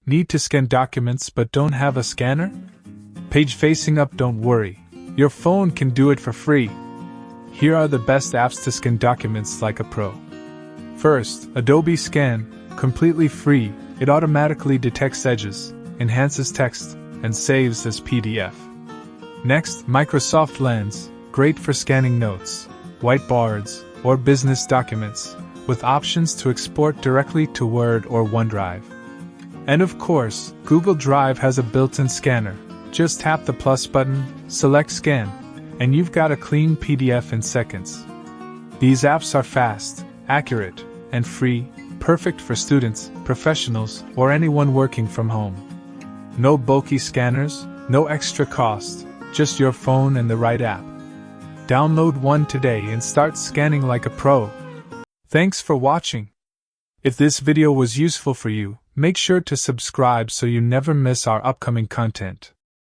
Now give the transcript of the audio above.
Need to scan documents but don't have a scanner? Page facing up, don't worry. Your phone can do it for free. Here are the best apps to scan documents like a pro. First, Adobe Scan, completely free. It automatically detects edges, enhances text, and saves as PDF. Next, Microsoft Lens, great for scanning notes, whiteboards, or business documents, with options to export directly to Word or OneDrive. And of course, Google Drive has a built-in scanner. Just tap the plus button, select Scan, and you've got a clean PDF in seconds. These apps are fast, accurate, and free, perfect for students, professionals, or anyone working from home. No bulky scanners, no extra cost, just your phone and the right app. Download one today and start scanning like a pro. Thanks for watching. If this video was useful for you, make sure to subscribe so you never miss our upcoming content.